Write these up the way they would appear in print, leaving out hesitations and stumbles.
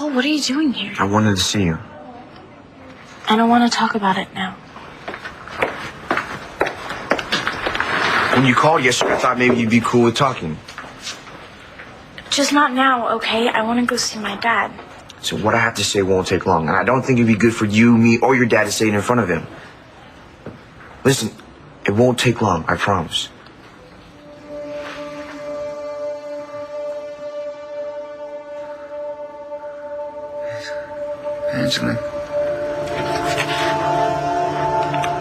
Paul, what are you doing here? I wanted to see you. I don't want to talk about it now. When you called yesterday, I thought maybe you'd be cool with talking. Just not now, okay? I want to go see my dad. So what I have to say won't take long, and I don't think it'd be good for you, me, or your dad to say it in front of him. Listen, it won't take long, I promise. Angela.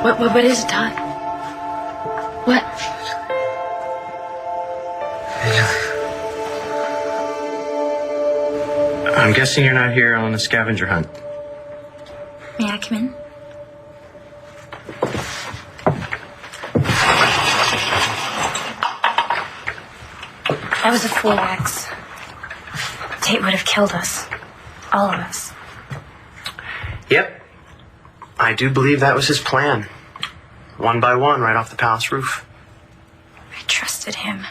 What is it, Todd? What? Angela. I'm guessing you're not here on a scavenger hunt. May I come in? I was a fool, Rex. Tate would have killed us. All of us. Yep. I do believe that was his plan. One by one, right off the palace roof. I trusted him.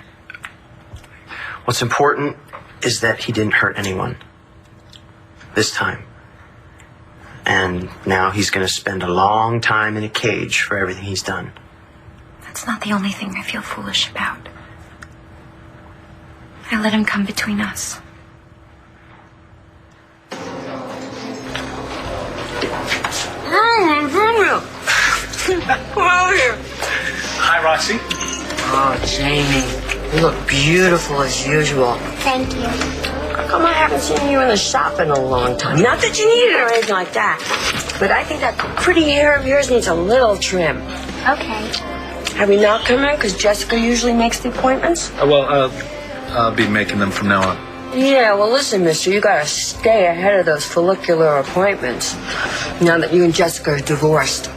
What's important is that he didn't hurt anyone. This time. And now he's going to spend a long time in a cage for everything he's done. That's not the only thing I feel foolish about. I let him come between us. Hi, Roxy. Oh, Jamie, you look beautiful as usual. Thank you. How come I haven't seen you in the shop in a long time? Not that you need it or anything like that, but I think that pretty hair of yours needs a little trim. Okay. Have you not come in? Because Jessica usually makes the appointments. I'll be making them from now on. Yeah, well, listen, mister, you gotta stay ahead of those follicular appointments now that you and Jessica are divorced.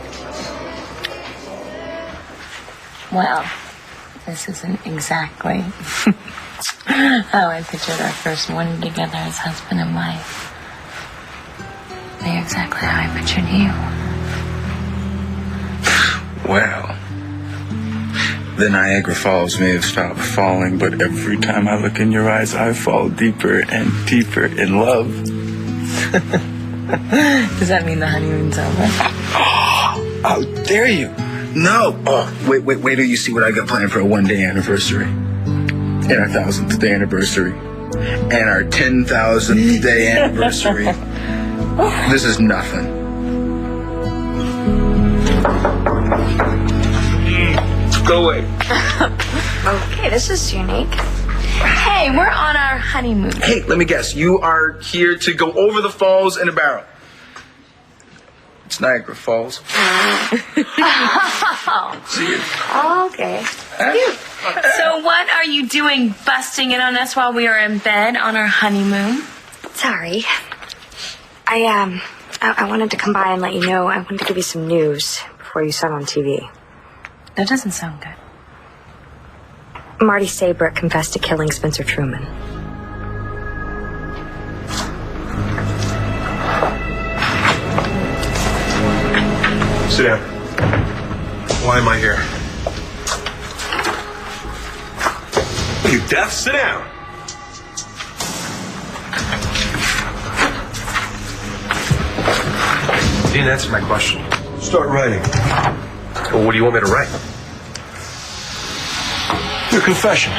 Well, this isn't exactly how I pictured our first morning together as husband and wife. They're exactly how I pictured you. Well, the Niagara Falls may have stopped falling, but every time I look in your eyes, I fall deeper and deeper in love. Does that mean the honeymoon's over? How dare you? No. Oh, wait till you see what I got planned for a one-day anniversary. And our 1000th day anniversary. And our 10,000th day anniversary. This is nothing. Go away. Okay, this is unique. Hey, we're on our honeymoon. Hey, let me guess. You are here to go over the falls in a barrel. It's Niagara Falls. See you. Okay. So what are you doing, busting in on us while we are in bed on our honeymoon? Sorry. I wanted to come by and let you know. I wanted to give you some news before you saw it on TV. That doesn't sound good. Marty Sabrick confessed to killing Spencer Truman. Sit down. Why am I here? Are you deaf? Sit down. You didn't answer my question. Start writing. Well, what do you want me to write? Your confession.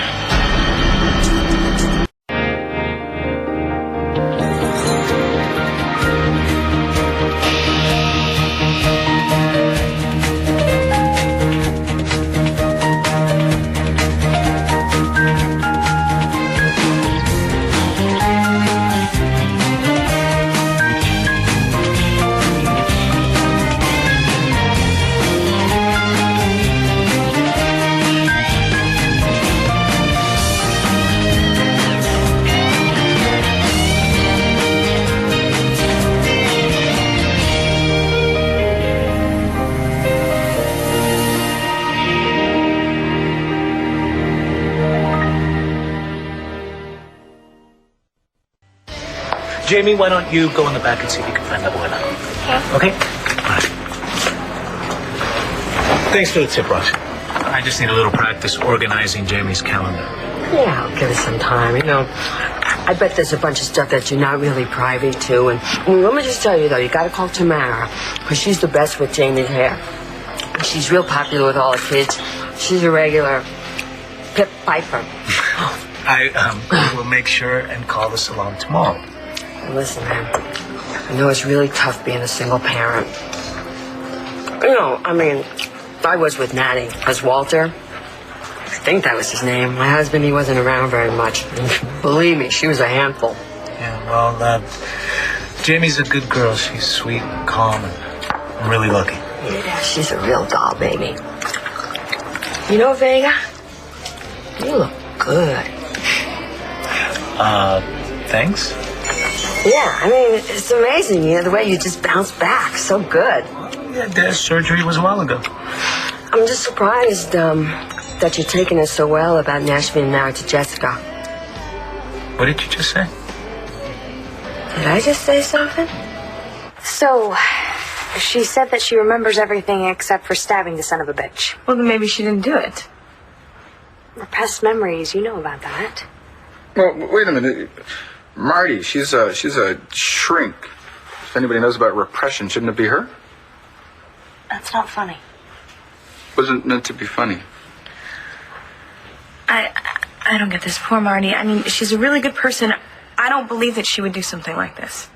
Jamie, why don't you go in the back and see if you can find Abuela? Okay. All right. Thanks for the tip, Ross. I just need a little practice organizing Jamie's calendar. Yeah, I'll give it some time. You know, I bet there's a bunch of stuff that you're not really privy to. And let me just tell you, though, you got to call Tamara, because she's the best with Jamie's hair. She's real popular with all the kids. She's a regular Pip Piper. I will make sure and call the salon tomorrow. Listen, man, I know it's really tough being a single parent. You know, I mean, I was with Natty as Walter. I think that was his name. My husband, he wasn't around very much. Believe me, she was a handful. Yeah, well, Jamie's a good girl. She's sweet and calm, and I'm really lucky. Yeah, she's a real doll, baby. You know, Vega, you look good. Thanks? Yeah, I mean, it's amazing, you know, the way you just bounce back so good. Yeah, Dad's surgery was a while ago. I'm just surprised, that you're taking it so well about Nash being married to Jessica. What did you just say? Did I just say something? So, she said that she remembers everything except for stabbing the son of a bitch. Well, then maybe she didn't do it. Repressed memories, you know about that. Well, wait a minute. Marty, she's a shrink. If anybody knows about repression, shouldn't it be her? That's not funny. Wasn't meant to be funny. I don't get this. Poor Marty. I mean, she's a really good person. I don't believe that she would do something like this.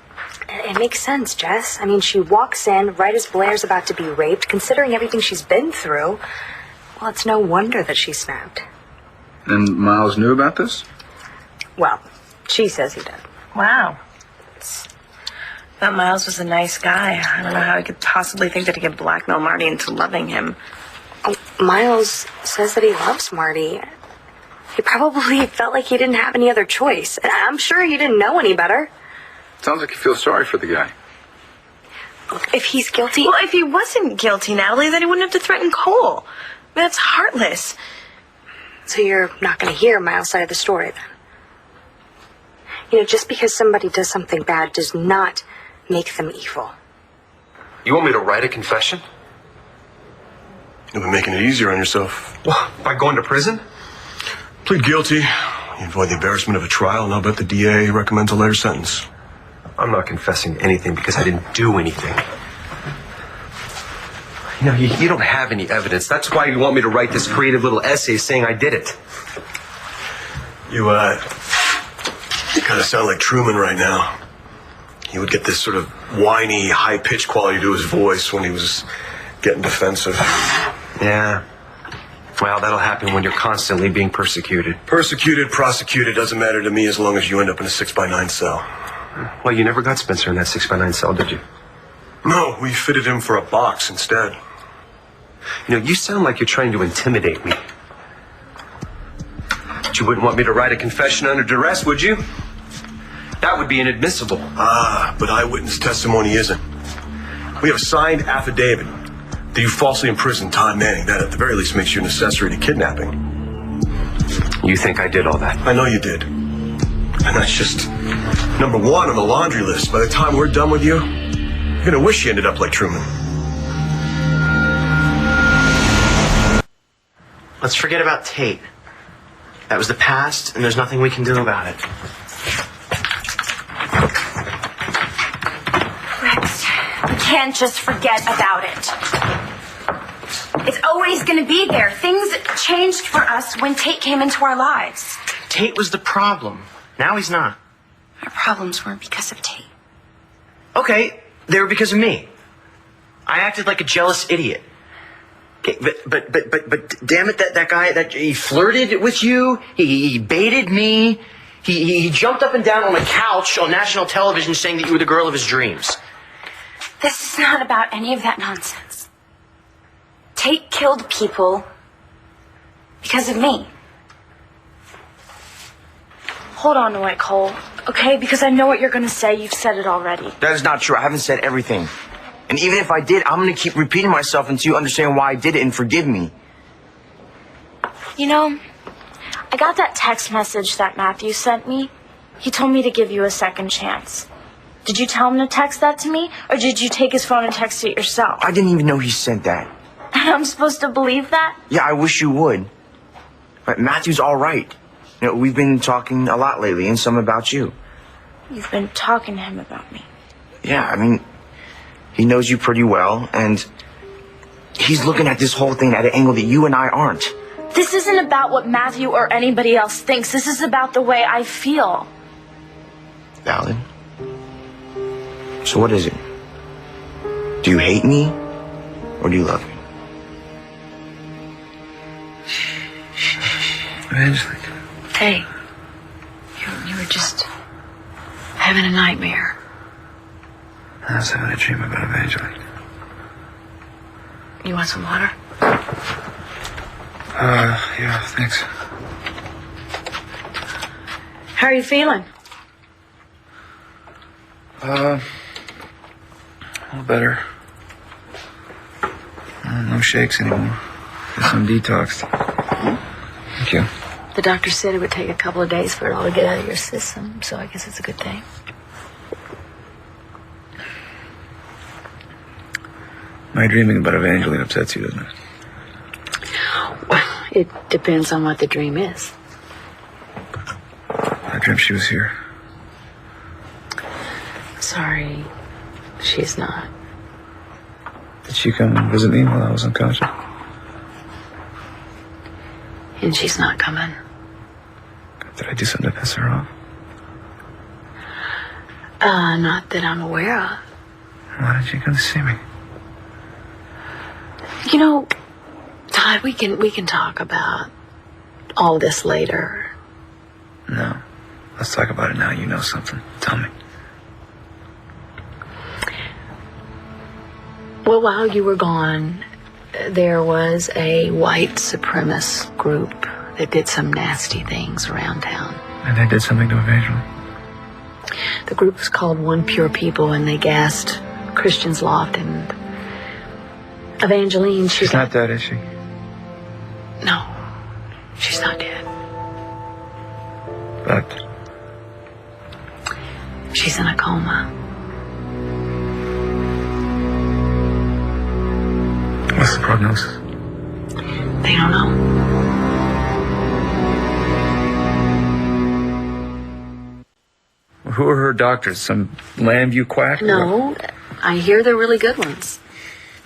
It makes sense, Jess. I mean, she walks in right as Blair's about to be raped. Considering everything she's been through, well, it's no wonder that she snapped. And Miles knew about this? Well, she says he did. Wow. That Miles was a nice guy. I don't know how he could possibly think that he could blackmail Marty into loving him. Oh, Miles says that he loves Marty. He probably felt like he didn't have any other choice. I'm sure he didn't know any better. Sounds like you feel sorry for the guy. If he's guilty... Well, if he wasn't guilty, Natalie, then he wouldn't have to threaten Cole. I mean, that's heartless. So you're not going to hear Miles' side of the story, then? You know, just because somebody does something bad does not make them evil. You want me to write a confession? You'll be making it easier on yourself. Well, by going to prison? Plead guilty. You avoid the embarrassment of a trial, and I'll bet the DA recommends a lighter sentence. I'm not confessing anything because I didn't do anything. You know, you don't have any evidence. That's why you want me to write this creative little essay saying I did it. You kind of sound like Truman right now. He would get this sort of whiny, high-pitched quality to his voice when he was getting defensive. Yeah. Well, that'll happen when you're constantly being persecuted. Persecuted, prosecuted, doesn't matter to me as long as you end up in a 6x9 cell. Well, you never got Spencer in that 6x9 cell, did you? No, we fitted him for a box instead. You know, you sound like you're trying to intimidate me. But you wouldn't want me to write a confession under duress, would you? That would be inadmissible. Ah, but eyewitness testimony isn't. We have a signed affidavit that you falsely imprisoned Todd Manning. That at the very least makes you an accessory to kidnapping. You think I did all that? I know you did. And that's just number one on the laundry list. By the time we're done with you, you're gonna wish you ended up like Truman. Let's forget about Tate. That was the past, and there's nothing we can do about it. Rex, we can't just forget about it. It's always going to be there. Things changed for us when Tate came into our lives. Tate was the problem. Now he's not. Our problems weren't because of Tate. Okay, they were because of me. I acted like a jealous idiot. Okay, but damn it, that guy, that he flirted with you. He baited me. He jumped up and down on a couch on national television saying that you were the girl of his dreams. This is not about any of that nonsense. Tate killed people because of me. Hold on to it, Cole. Okay, because I know what you're going to say. You've said it already. That is not true. I haven't said everything. And even if I did, I'm going to keep repeating myself until you understand why I did it and forgive me. You know, I got that text message that Matthew sent me. He told me to give you a second chance. Did you tell him to text that to me? Or did you take his phone and text it yourself? I didn't even know he sent that. I'm supposed to believe that? Yeah, I wish you would. But Matthew's all right. You know, we've been talking a lot lately, and some about you. You've been talking to him about me. Yeah, I mean, he knows you pretty well, and he's looking at this whole thing at an angle that you and I aren't. This isn't about what Matthew or anybody else thinks. This is about the way I feel. Valid. So what is it? Do you hate me, or do you love me? Evangeline. Hey, you were just having a nightmare. I was having a dream about Evangeline. You want some water? Yeah, thanks. How are you feeling? A little better. No shakes anymore. Guess I'm detoxed. Thank you. The doctor said it would take a couple of days for it all to get out of your system, so I guess it's a good thing. My dreaming about Evangeline upsets you, doesn't it? Well, it depends on what the dream is. I dreamt she was here. Sorry, she's not. Did she come and visit me while I was unconscious? And she's not coming. Did I do something to piss her off? Not that I'm aware of. Why did you come to see me? You know, Todd, we can talk about all this later. No. Let's talk about it now. You know something. Tell me. Well, while you were gone, there was a white supremacist group that did some nasty things around town. And they did something to Evangeline? The group was called One Pure People, and they gassed Christian's Loft and Evangeline. She's not dead, is she? No, she's not dead. But she's in a coma. What's the prognosis? They don't know. Who are her doctors? Some Lambview quack? No, I hear they're really good ones.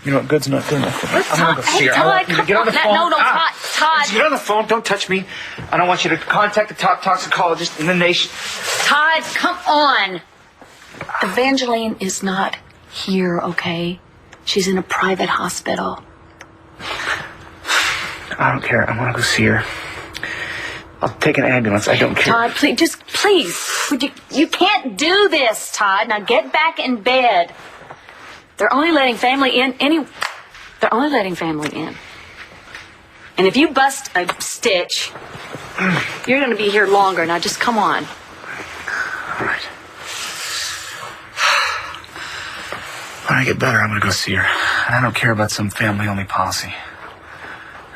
You know what? Good's not good enough for me. I'm gonna go see her. Todd, come Get on the on. phone. No, Todd. Get on the phone. Don't touch me. I don't want you to contact the top toxicologist in the nation. Todd, come on. Evangeline is not here, okay? She's in a private hospital. I don't care. I want to go see her. I'll take an ambulance. I don't care. Todd, please. You can't do this, Todd. Now get back in bed. They're only letting family in. They're only letting family in. And if you bust a stitch, you're going to be here longer. Now just come on. All right. When I get better, I'm going to go see her. And I don't care about some family-only policy.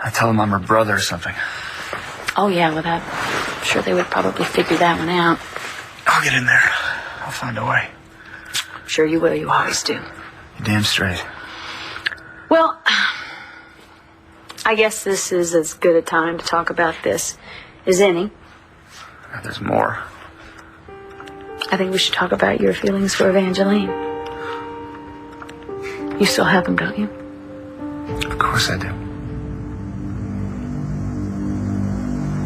I tell them I'm her brother or something. Oh, yeah, well, I'm sure they would probably figure that one out. I'll get in there. I'll find a way. Sure you will. You always do. You're damn straight. Well, I guess this is as good a time to talk about this as any. There's more. I think we should talk about your feelings for Evangeline. You still have them, don't you? Of course I do.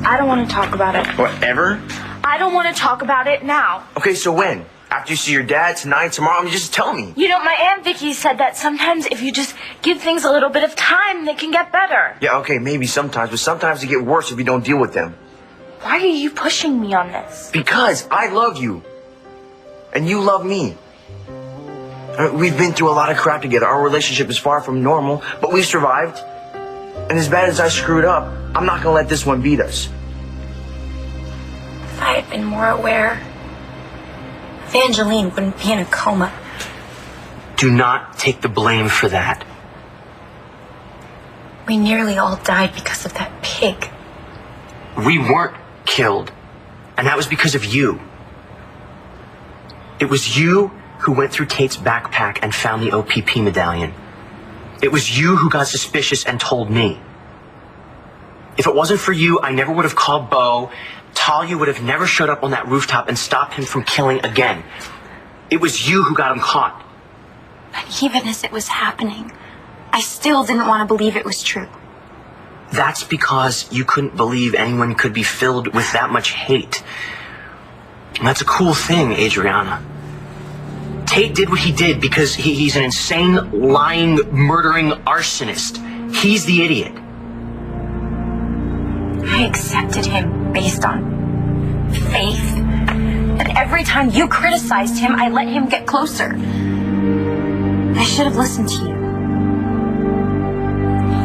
I don't want to talk about it. Whatever? I don't want to talk about it now. Okay, so when? After you see your dad, tonight, tomorrow? I mean, just tell me. You know, my Aunt Vicky said that sometimes if you just give things a little bit of time, they can get better. Yeah, okay, maybe sometimes, but sometimes they get worse if you don't deal with them. Why are you pushing me on this? Because I love you. And you love me. We've been through a lot of crap together. Our relationship is far from normal, but we've survived. And as bad as I screwed up, I'm not gonna let this one beat us. If I had been more aware, Evangeline wouldn't be in a coma. Do not take the blame for that. We nearly all died because of that pig. We weren't killed, and that was because of you. It was you who went through Kate's backpack and found the OPP medallion. It was you who got suspicious and told me. If it wasn't for you, I never would have called Bo, Talia would have never showed up on that rooftop and stopped him from killing again. It was you who got him caught. But even as it was happening, I still didn't want to believe it was true. That's because you couldn't believe anyone could be filled with that much hate. And that's a cool thing, Adriana. Tate did what he did because he's an insane, lying, murdering arsonist. He's the idiot. I accepted him based on faith. And every time you criticized him, I let him get closer. I should have listened to you.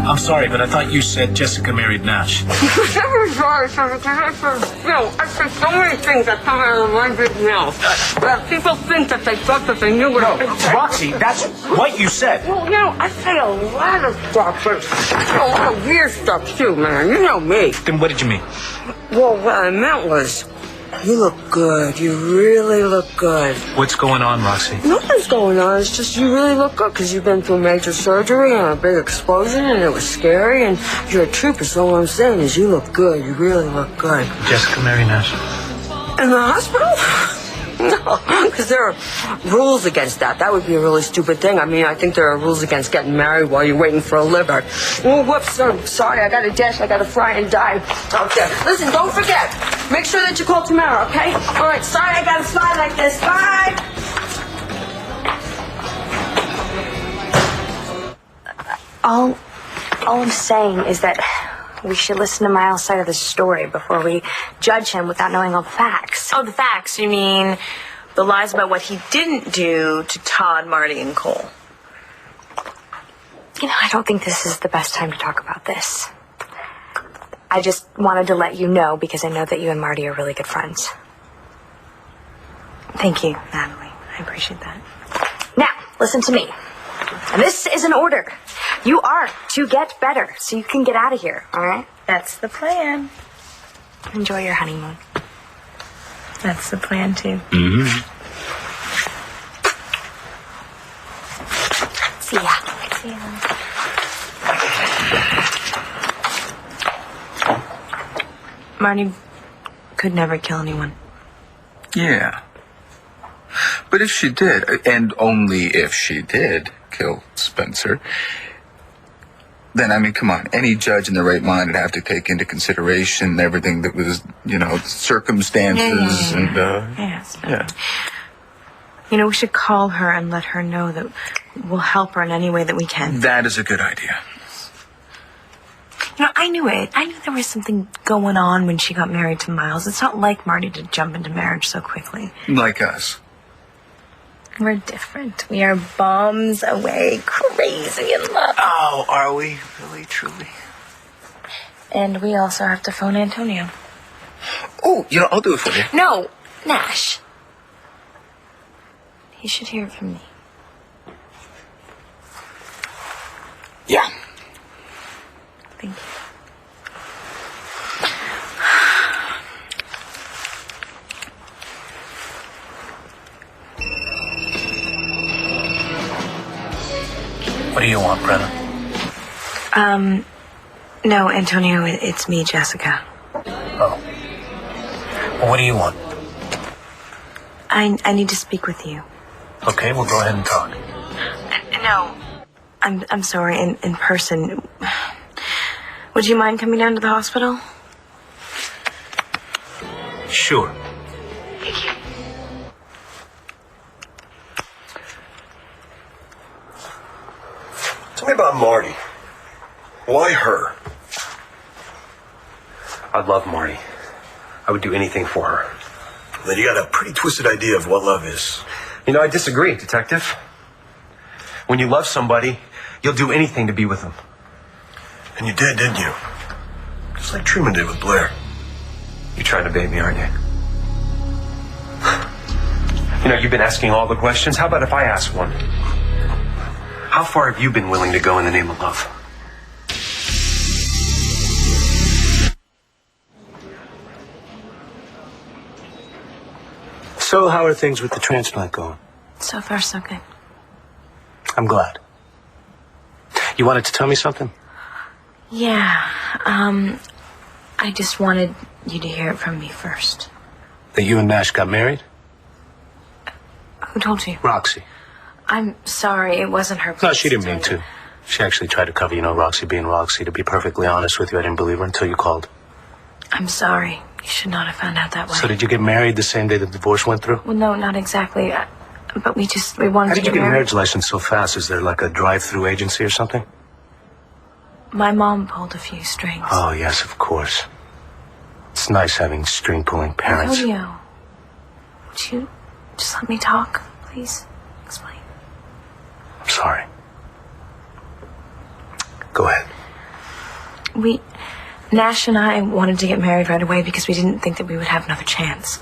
I'm sorry, but I thought you said Jessica married Nash. I'm sorry, I said so many things that come out of my big mouth. People think that they thought that they knew what I was saying. Roxy, that's what you said. Well, I say a lot of stuff, but a lot of weird stuff too, man. You know me. Then what did you mean? Well, what I meant was, you look good. You really look good. What's going on, Roxy? Nothing's going on. It's just you really look good because you've been through major surgery and a big explosion and it was scary and you're a trooper. So what I'm saying is you look good. You really look good. Jessica married Nash. In the hospital? No, because there are rules against that. That would be a really stupid thing. I mean, I think there are rules against getting married while you're waiting for a liver. Oh, whoops, I'm sorry. I got to dash. I got to fry and die out there. Listen, don't forget. Make sure that you call tomorrow, okay? All right, sorry I got to slide like this. Bye. All I'm saying is that we should listen to Miles' side of the story before we judge him without knowing all the facts. Oh, the facts. You mean the lies about what he didn't do to Todd, Marty, and Cole? I don't think this is the best time to talk about this. I just wanted to let you know because I know that you and Marty are really good friends. Thank you, Natalie. I appreciate that. Now, listen to me. And this is an order. You are to get better so you can get out of here, all right? That's the plan. Enjoy your honeymoon. That's the plan, too. Mm-hmm. See ya. See ya. Marty could never kill anyone. Yeah. But if she did, and only if she did kill Spencer, then, I mean, come on. Any judge in the right mind would have to take into consideration everything that was, circumstances and, Yes. yeah. We should call her and let her know that we'll help her in any way that we can. That is a good idea. I knew it. I knew there was something going on when she got married to Miles. It's not like Marty to jump into marriage so quickly. Like us. We're different. We are bombs away, crazy in love. Oh, are we? Really, truly? And we also have to phone Antonio. Oh, I'll do it for you. No, Nash. He should hear it from me. Yeah. Thank you. What do you want, Brenna? No, Antonio, it's me, Jessica. Oh. Well, what do you want? I need to speak with you. Okay, we'll go ahead and talk. No. I'm sorry, in person. Would you mind coming down to the hospital? Sure. Thank you. Tell me about Marty. Why her? I love Marty. I would do anything for her. Then you got a pretty twisted idea of what love is. I disagree, Detective. When you love somebody, you'll do anything to be with them. And you did, didn't you? Just like Truman did with Blair. You're trying to bait me, aren't you? You've been asking all the questions. How about if I ask one? How far have you been willing to go in the name of love? So, how are things with the transplant going? So far, so good. I'm glad. You wanted to tell me something? Yeah, I just wanted you to hear it from me first. That you and Nash got married? Who told you? Roxy. I'm sorry, it wasn't her. No, she didn't mean to. She actually tried to cover, Roxy being Roxy. To be perfectly honest with you, I didn't believe her until you called. I'm sorry. You should not have found out that way. So did you get married the same day the divorce went through? Well, no, not exactly. But we wanted How to get married. did you get a marriage license so fast? Is there like a drive-through agency or something? My mom pulled a few strings. Oh, yes, of course. It's nice having string-pulling parents. Antonio, would you just let me talk, please? Explain. I'm sorry. Go ahead. Nash and I wanted to get married right away because we didn't think that we would have another chance.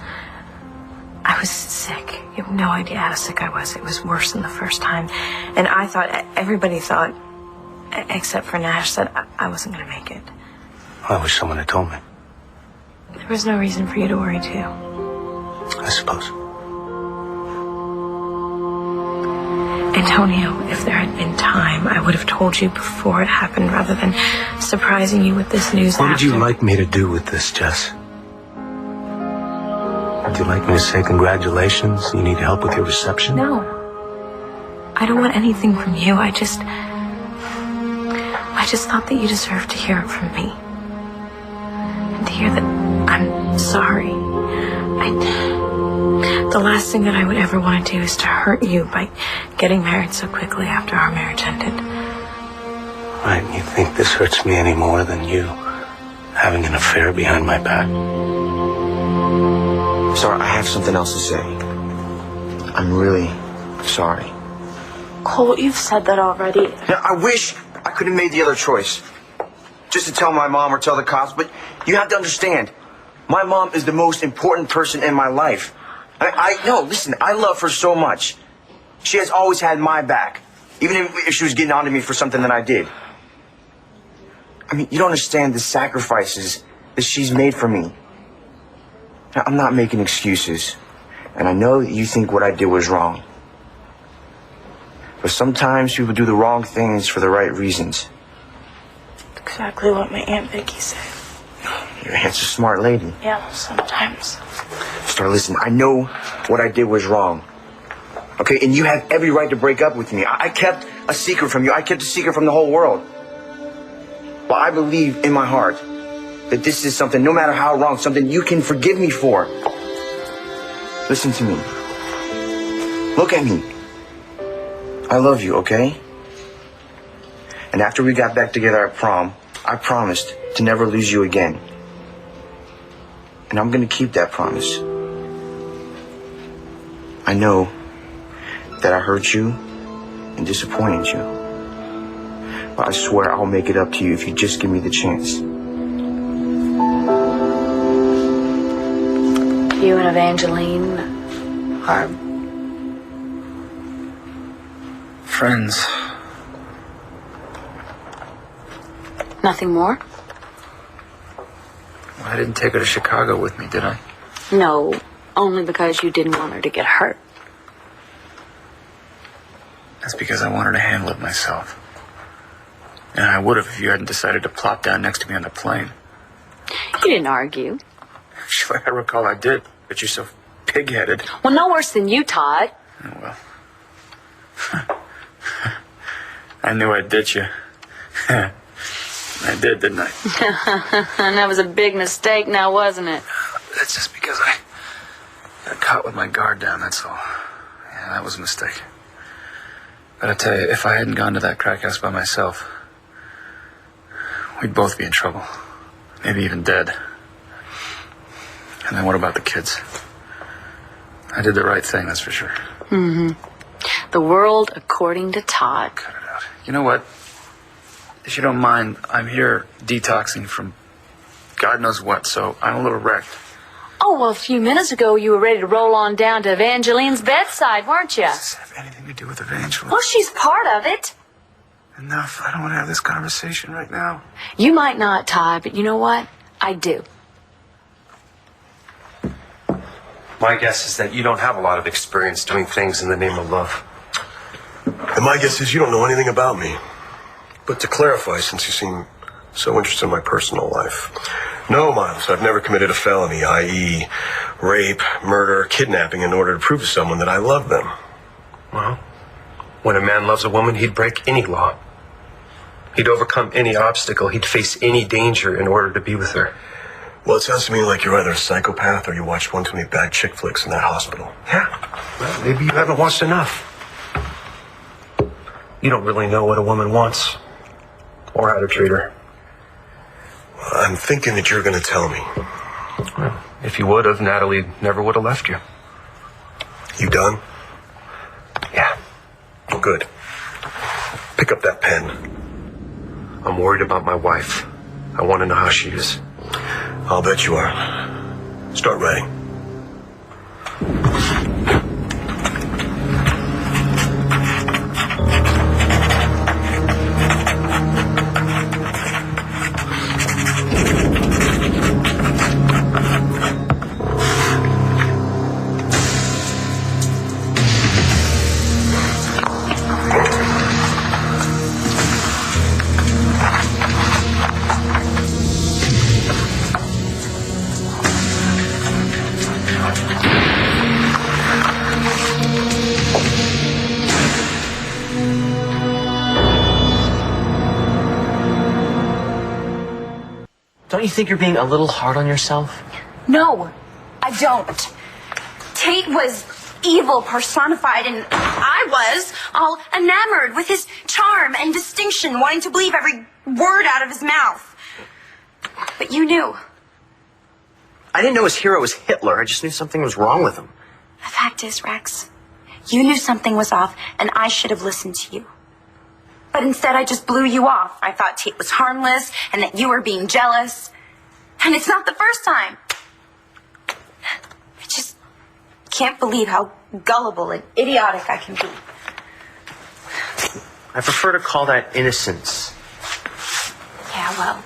I was sick. You have no idea how sick I was. It was worse than the first time. And I thought, everybody thought, except for Nash, that I wasn't going to make it. I wish someone had told me. There was no reason for you to worry, too. I suppose. Antonio, if there had been time, I would have told you before it happened rather than surprising you with this news What would after. you like me to do with this, Jess? Would you like me to say congratulations? You need help with your reception? No. I don't want anything from you. I just thought that you deserved to hear it from me. And to hear that I'm sorry. The last thing that I would ever want to do is to hurt you by getting married so quickly after our marriage ended. Right, you think this hurts me any more than you having an affair behind my back? Sorry, I have something else to say. I'm really sorry. Cole, you've said that already. Now, I wish I could have made the other choice. Just to tell my mom or tell the cops, but you have to understand, my mom is the most important person in my life. No, listen, I love her so much. She has always had my back, even if she was getting on to me for something that I did. I mean, you don't understand the sacrifices that she's made for me. Now, I'm not making excuses, and I know that you think what I did was wrong. But sometimes people do the wrong things for the right reasons. Exactly what my Aunt Vicky said. Your aunt's a smart lady. Yeah, sometimes. Star, listen, I know what I did was wrong. Okay, and you have every right to break up with me. I kept a secret from you. I kept a secret from the whole world. But I believe in my heart that this is something, no matter how wrong, something you can forgive me for. Listen to me. Look at me. I love you, okay? And after we got back together at prom, I promised to never lose you again. And I'm gonna keep that promise. I know that I hurt you and disappointed you. But I swear I'll make it up to you if you just give me the chance. You and Evangeline are Friends. nothing more? Well, I didn't take her to Chicago with me, did I? No, only because you didn't want her to get hurt. That's because I wanted to handle it myself. And I would have if you hadn't decided to plop down next to me on the plane. You didn't argue. Sure, I recall I did, but you're so pig-headed. Well, no worse than you, Todd. Oh, well. I knew I'd ditch you. I did, didn't I? And that was a big mistake now, wasn't it? That's just because I got caught with my guard down, that's all. Yeah, that was a mistake. But I tell you, if I hadn't gone to that crack house by myself, we'd both be in trouble. Maybe even dead. And then what about the kids? I did the right thing, that's for sure. Mm-hmm. The world according to Todd. Cut it out. You know what? If you don't mind, I'm here detoxing from God knows what, so I'm a little wrecked. Oh, well, a few minutes ago you were ready to roll on down to Evangeline's bedside, weren't you? Does this have anything to do with Evangeline? Well, she's part of it. Enough. I don't want to have this conversation right now. You might not, Todd, but you know what? I do. My guess is that you don't have a lot of experience doing things in the name of love. And my guess is you don't know anything about me. But to clarify, since you seem so interested in my personal life, No, Miles, I've never committed a felony, i.e. rape, murder, kidnapping in order to prove to someone that I love them. Well, when a man loves a woman, he'd break any law. He'd overcome any obstacle. He'd face any danger in order to be with her. Well, it sounds to me like you're either a psychopath or you watched one too many bad chick flicks in that hospital. Yeah, well, maybe you haven't watched enough. You don't really know what a woman wants or how to treat her. Well, I'm thinking that you're going to tell me. Well, if you would have, Natalie never would have left you. You done? Yeah. Well, good. Pick up that pen. I'm worried about my wife. I want to know how she is. I'll bet you are. Start writing. Don't you think you're being a little hard on yourself? No, I don't. Tate was evil personified, and I was all enamored with his charm and distinction, wanting to believe every word out of his mouth. But you knew. I didn't know his hero was Hitler. I just knew something was wrong with him. The fact is, Rex, you knew something was off, and I should have listened to you. But instead, I just blew you off. I thought Tate was harmless and that you were being jealous. And it's not the first time. I just can't believe how gullible and idiotic I can be. I prefer to call that innocence. Yeah, well,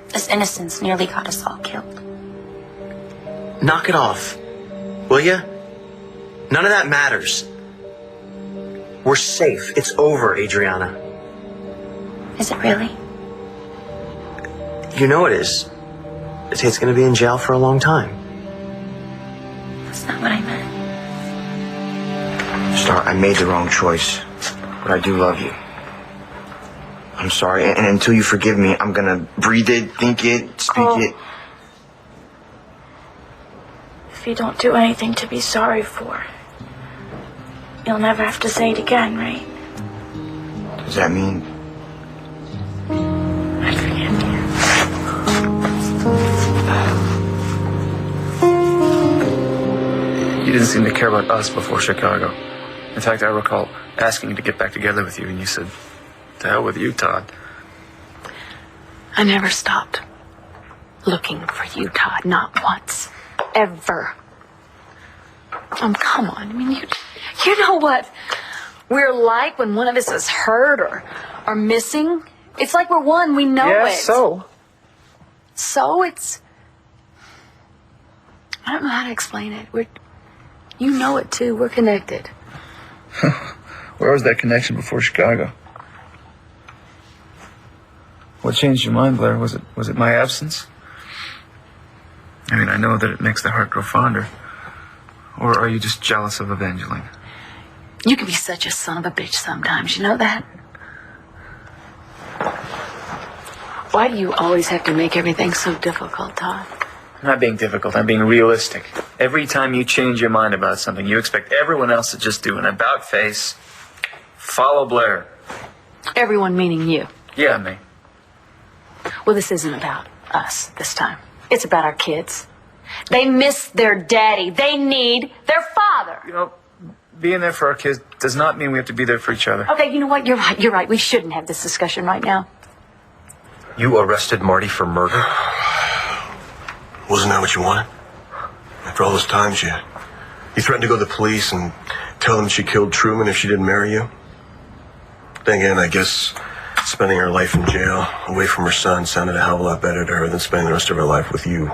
this innocence nearly got us all killed. Knock it off, will ya? None of that matters. We're safe. It's over, Adriana. Is it really? You know it is. Tate's gonna be in jail for a long time. That's not what I meant. Star, I made the wrong choice, but I do love you. I'm sorry, and until you forgive me, I'm gonna breathe it, think it, speak it. If you don't do anything to be sorry for, you'll never have to say it again, right? Does that mean? I forgive you. You didn't seem to care about us before Chicago. In fact, I recall asking you to get back together with you, and you said, "To hell with you, Todd." I never stopped looking for you, Todd. Not once. Ever. Come on. I mean, you know what we're like when one of us is hurt or missing? It's like we're one. We know it. So it's... I don't know how to explain it. You know it, too. We're connected. Where was that connection before Chicago? What changed your mind, Blair? Was it my absence? I mean, I know that it makes the heart grow fonder. Or are you just jealous of Evangeline? You can be such a son of a bitch sometimes. You know that? Why do you always have to make everything so difficult, Todd? I'm not being difficult. I'm being realistic. Every time you change your mind about something, you expect everyone else to just do an about-face, follow Blair. Everyone meaning you. Yeah, me. Well, this isn't about us this time. It's about our kids. They miss their daddy. They need their father. You know, being there for our kids does not mean we have to be there for each other. Okay, you know what? You're right. You're right. We shouldn't have this discussion right now. You arrested Marty for murder? Wasn't that what you wanted? After all those times, you threatened to go to the police and tell them she killed Truman if she didn't marry you? Then again, I guess spending her life in jail, away from her son, sounded a hell of a lot better to her than spending the rest of her life with you.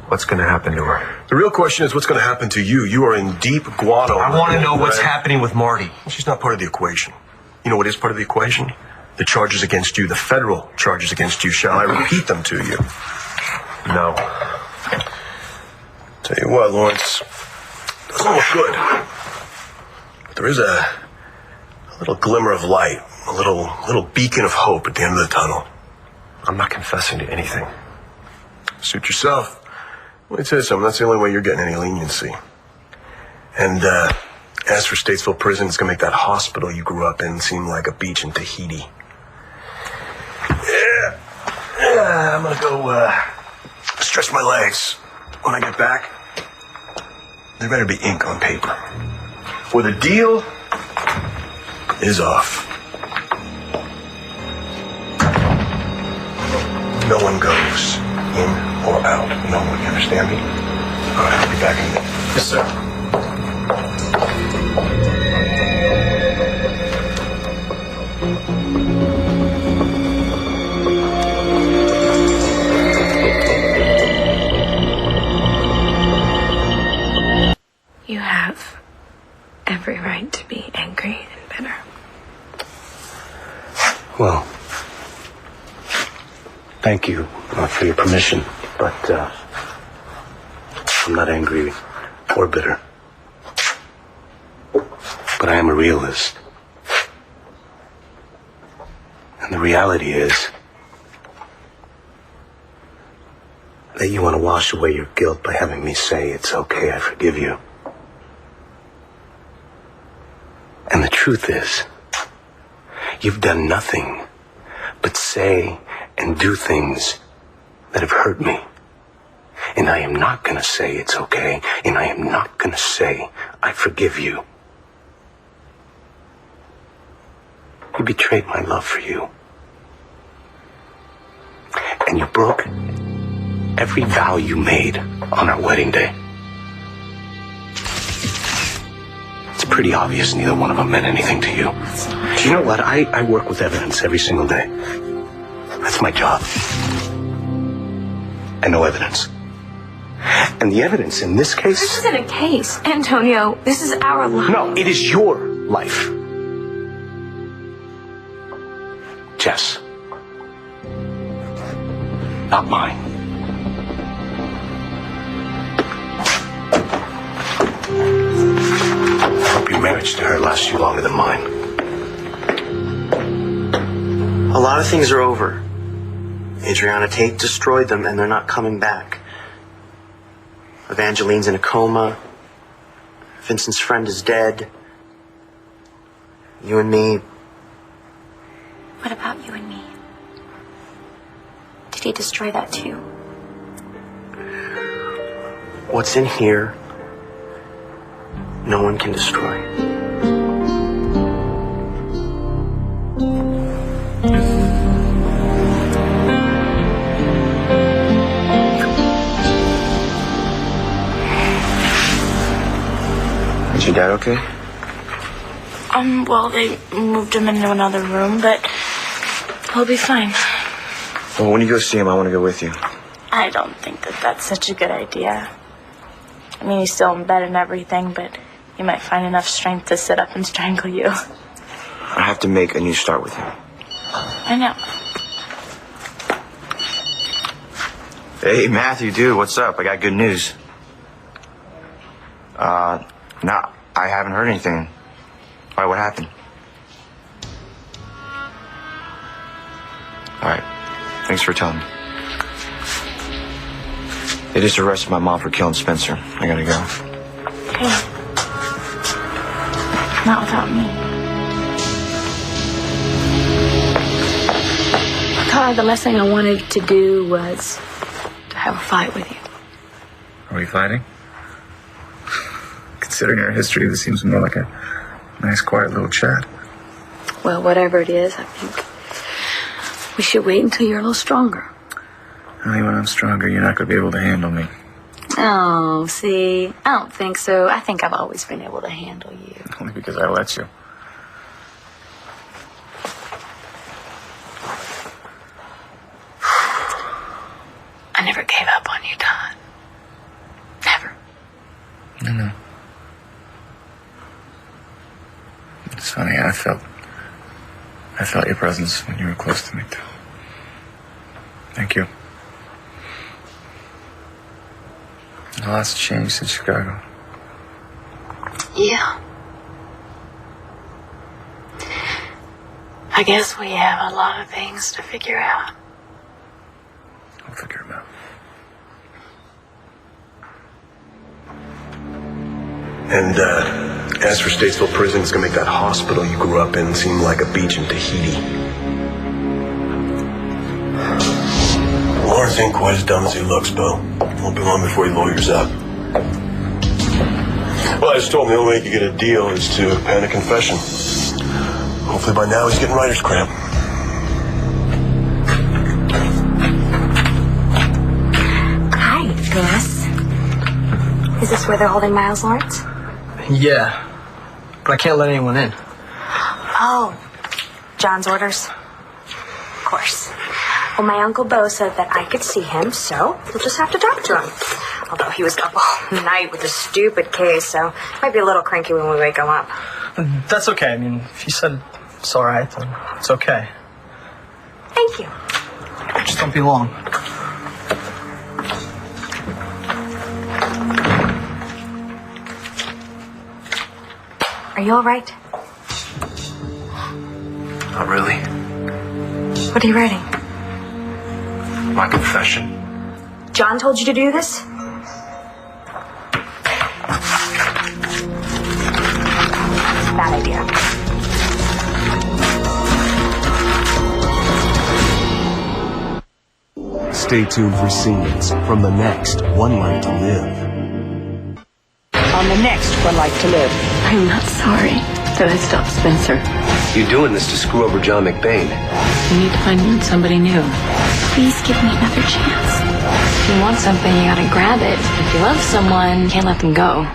What's going to happen to her? The real question is what's going to happen to you. You are in deep guano. I want to know what's happening with Marty. She's not part of the equation. You know what is part of the equation? The charges against you, the federal charges against you, shall I repeat them to you? No. Tell you what, Lawrence, doesn't look good. But there is a little glimmer of light, a little beacon of hope at the end of the tunnel. I'm not confessing to anything. Suit yourself. Let me tell you something, that's the only way you're getting any leniency. And, as for Statesville Prison, it's gonna make that hospital you grew up in seem like a beach in Tahiti. Yeah, I'm gonna go, stretch my legs. When I get back, there better be ink on paper. For the deal is off. No one goes in or out. No one, you understand me? All right, I'll be back in a minute. Yes, sir. You have every right to be angry and bitter. Well, thank you for your permission, but I'm not angry or bitter. But I am a realist. And the reality is that you want to wash away your guilt by having me say, it's okay, I forgive you. And the truth is, you've done nothing but say and do things that have hurt me. And I am not going to say it's okay, and I am not going to say I forgive you. You betrayed my love for you. And you broke every vow you made on our wedding day. It's pretty obvious neither one of them meant anything to you. Do you know what? I work with evidence every single day. That's my job. And no evidence. And the evidence in this case... This isn't a case, Antonio. This is our life. No, it is your life. Jess. Not mine. I hope your marriage to her lasts you longer than mine. A lot of things are over. Adriana Tate destroyed them, and they're not coming back. Evangeline's in a coma. Vincent's friend is dead. You and me. What about you and me? Did he destroy that too? What's in here, no one can destroy. Is your dad okay? Well, they moved him into another room, but he'll be fine. Well, when you go see him, I want to go with you. I don't think that that's such a good idea. I mean, he's still in bed and everything, but he might find enough strength to sit up and strangle you. I have to make a new start with him. I know. Hey, Matthew, dude, what's up? I got good news. No, I haven't heard anything. Why, what happened? All right, thanks for telling me. They just arrested my mom for killing Spencer. I gotta go. Hey. Not without me. God, the last thing I wanted to do was to have a fight with you. Are we fighting? Considering our history, this seems more like a nice, quiet little chat. Well, whatever it is, I think we should wait until you're a little stronger. Only when I'm stronger, you're not going to be able to handle me. Oh, see, I don't think so. I think I've always been able to handle you. Only because I let you. I never gave up on you, Todd. Never. I know. It's funny, I felt I felt your presence when you were close to me, too. Thank you. A lot's changed since Chicago. Yeah. I guess we have a lot of things to figure out. I'll figure them out. And as for Statesville Prison, it's gonna make that hospital you grew up in seem like a beach in Tahiti. Lawrence ain't quite as dumb as he looks, Bo. Won't be long before he lawyers up. Well, I just told him the only way he could get a deal is to pen a confession. Hopefully by now he's getting writer's cramp. Hi, Gus. Is this where they're holding Miles Lawrence? Yeah, but I can't let anyone in. Oh, John's orders? Of course. Well, my Uncle Bo said that I could see him, so we'll just have to talk to him. Although he was up all night with a stupid case, so might be a little cranky when we wake him up. That's okay. I mean, if you said it's all right, then it's okay. Thank you. Just don't be long. Are you all right? Not really. What are you writing? My confession. John told you to do this? Bad idea. Stay tuned for scenes from the next One Life to Live. On the next One Life to Live. I'm not sorry that I stopped Spencer. You're doing this to screw over John McBain. You need to find somebody new. Please give me another chance. If you want something, you gotta grab it. If you love someone, you can't let them go.